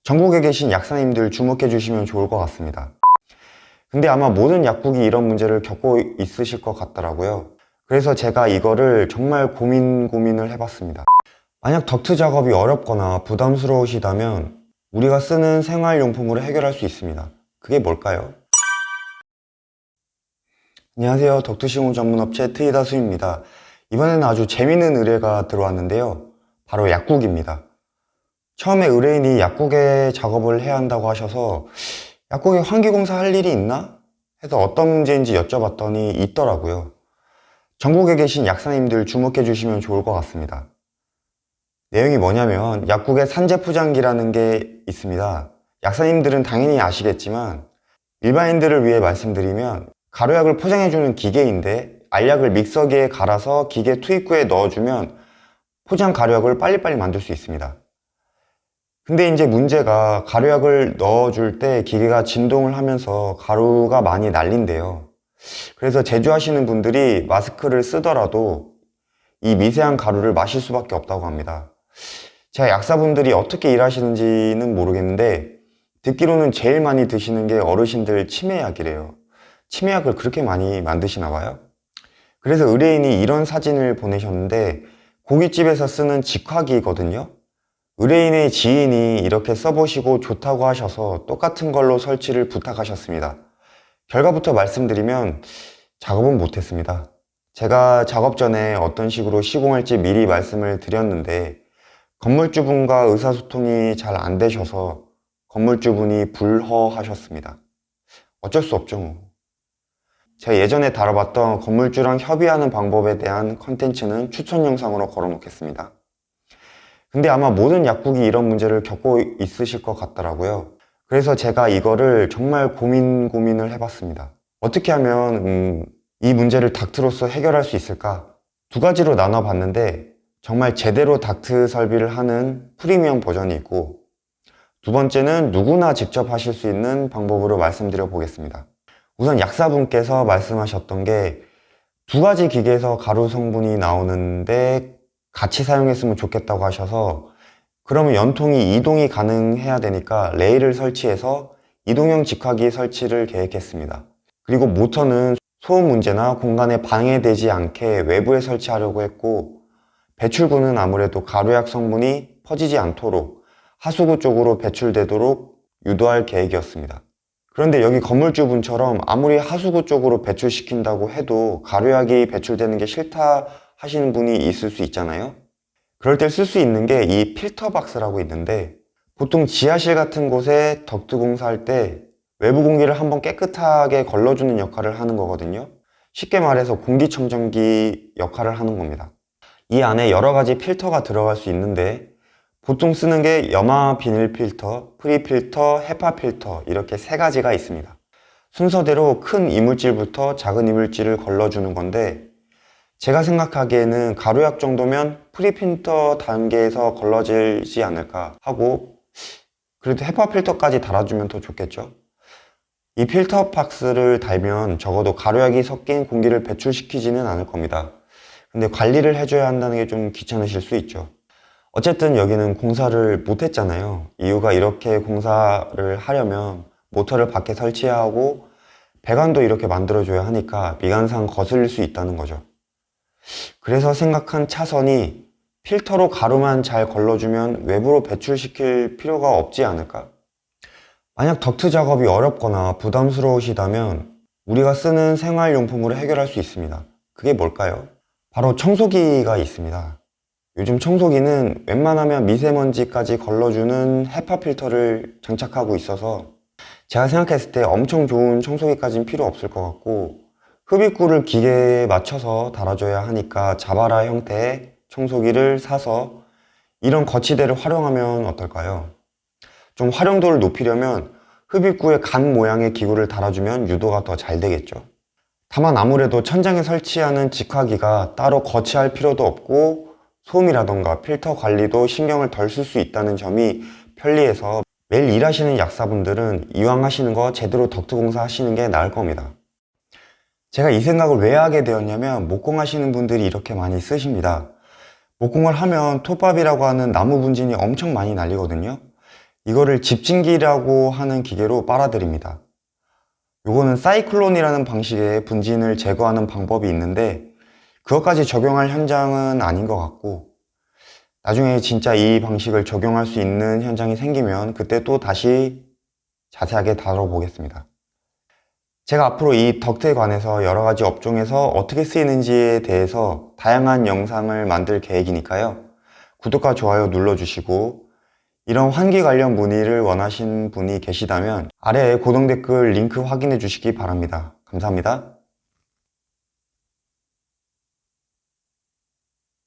전국에 계신 약사님들 주목해 주시면 좋을 것 같습니다. 근데 아마 모든 약국이 이런 문제를 겪고 있으실 것 같더라고요. 그래서 제가 이거를 정말 고민을 해봤습니다. 만약 덕트 작업이 어렵거나 부담스러우시다면 우리가 쓰는 생활용품으로 해결할 수 있습니다. 그게 뭘까요? 안녕하세요. 덕트식물 전문업체 트이다수입니다. 이번에는 아주 재미있는 의뢰가 들어왔는데요. 바로 약국입니다. 처음에 의뢰인이 약국에 작업을 해야 한다고 하셔서 약국에 환기공사 할 일이 있나? 해서 어떤 문제인지 여쭤봤더니 있더라고요. 전국에 계신 약사님들 주목해 주시면 좋을 것 같습니다. 내용이 뭐냐면 약국에 산재포장기라는 게 있습니다. 약사님들은 당연히 아시겠지만 일반인들을 위해 말씀드리면 가루약을 포장해주는 기계인데 알약을 믹서기에 갈아서 기계 투입구에 넣어주면 포장 가루약을 빨리빨리 만들 수 있습니다. 근데 이제 문제가 가루약을 넣어줄 때 기계가 진동을 하면서 가루가 많이 날린대요. 그래서 제조하시는 분들이 마스크를 쓰더라도 이 미세한 가루를 마실 수밖에 없다고 합니다. 제가 약사분들이 어떻게 일하시는지는 모르겠는데 듣기로는 제일 많이 드시는 게 어르신들 치매약이래요. 치매약을 그렇게 많이 만드시나 봐요. 그래서 의뢰인이 이런 사진을 보내셨는데 고깃집에서 쓰는 직화기거든요. 의뢰인의 지인이 이렇게 써보시고 좋다고 하셔서 똑같은 걸로 설치를 부탁하셨습니다. 결과부터 말씀드리면 작업은 못했습니다. 제가 작업 전에 어떤 식으로 시공할지 미리 말씀을 드렸는데 건물주분과 의사소통이 잘 안 되셔서 건물주분이 불허하셨습니다. 어쩔 수 없죠 뭐. 제가 예전에 다뤄봤던 건물주랑 협의하는 방법에 대한 컨텐츠는 추천 영상으로 걸어 놓겠습니다. 근데 아마 모든 약국이 이런 문제를 겪고 있으실 것 같더라고요. 그래서 제가 이거를 정말 고민을 해봤습니다. 어떻게 하면 이 문제를 닥트로서 해결할 수 있을까? 두 가지로 나눠봤는데 정말 제대로 닥트 설비를 하는 프리미엄 버전이 있고 두 번째는 누구나 직접 하실 수 있는 방법으로 말씀드려 보겠습니다. 우선 약사분께서 말씀하셨던 게 두 가지 기계에서 가루 성분이 나오는데 같이 사용했으면 좋겠다고 하셔서 그러면 연통이 이동이 가능해야 되니까 레일을 설치해서 이동형 직화기 설치를 계획했습니다. 그리고 모터는 소음 문제나 공간에 방해되지 않게 외부에 설치하려고 했고 배출구는 아무래도 가루약 성분이 퍼지지 않도록 하수구 쪽으로 배출되도록 유도할 계획이었습니다. 그런데 여기 건물주분처럼 아무리 하수구 쪽으로 배출시킨다고 해도 가루약이 배출되는 게 싫다 하시는 분이 있을 수 있잖아요. 그럴 때 쓸 수 있는 게 이 필터 박스라고 있는데 보통 지하실 같은 곳에 덕트 공사할 때 외부 공기를 한번 깨끗하게 걸러주는 역할을 하는 거거든요. 쉽게 말해서 공기청정기 역할을 하는 겁니다. 이 안에 여러 가지 필터가 들어갈 수 있는데 보통 쓰는 게 염화 비닐 필터, 프리 필터, 헤파 필터 이렇게 세 가지가 있습니다. 순서대로 큰 이물질부터 작은 이물질을 걸러주는 건데 제가 생각하기에는 가루약 정도면 프리 필터 단계에서 걸러지지 않을까 하고 그래도 헤파 필터까지 달아주면 더 좋겠죠. 이 필터 박스를 달면 적어도 가루약이 섞인 공기를 배출시키지는 않을 겁니다. 근데 관리를 해줘야 한다는 게 좀 귀찮으실 수 있죠. 어쨌든 여기는 공사를 못했잖아요. 이유가 이렇게 공사를 하려면 모터를 밖에 설치해야 하고 배관도 이렇게 만들어줘야 하니까 미관상 거슬릴 수 있다는 거죠. 그래서 생각한 차선이 필터로 가루만 잘 걸러주면 외부로 배출시킬 필요가 없지 않을까? 만약 덕트 작업이 어렵거나 부담스러우시다면 우리가 쓰는 생활용품으로 해결할 수 있습니다. 그게 뭘까요? 바로 청소기가 있습니다. 요즘 청소기는 웬만하면 미세먼지까지 걸러주는 헤파 필터를 장착하고 있어서 제가 생각했을 때 엄청 좋은 청소기까지는 필요 없을 것 같고 흡입구를 기계에 맞춰서 달아줘야 하니까 자바라 형태의 청소기를 사서 이런 거치대를 활용하면 어떨까요? 좀 활용도를 높이려면 흡입구에 간 모양의 기구를 달아주면 유도가 더 잘 되겠죠. 다만 아무래도 천장에 설치하는 직화기가 따로 거치할 필요도 없고 소음이라던가 필터 관리도 신경을 덜 쓸 수 있다는 점이 편리해서 매일 일하시는 약사분들은 이왕 하시는 거 제대로 덕트 공사 하시는 게 나을 겁니다. 제가 이 생각을 왜 하게 되었냐면 목공 하시는 분들이 이렇게 많이 쓰십니다. 목공을 하면 톱밥이라고 하는 나무 분진이 엄청 많이 날리거든요. 이거를 집진기라고 하는 기계로 빨아들입니다. 요거는 사이클론이라는 방식의 분진을 제거하는 방법이 있는데 그것까지 적용할 현장은 아닌 것 같고, 나중에 진짜 이 방식을 적용할 수 있는 현장이 생기면 그때 또 다시 자세하게 다뤄보겠습니다. 제가 앞으로 이 덕트에 관해서 여러 가지 업종에서 어떻게 쓰이는지에 대해서 다양한 영상을 만들 계획이니까요. 구독과 좋아요 눌러주시고, 이런 환기 관련 문의를 원하신 분이 계시다면 아래에 고정 댓글 링크 확인해 주시기 바랍니다. 감사합니다.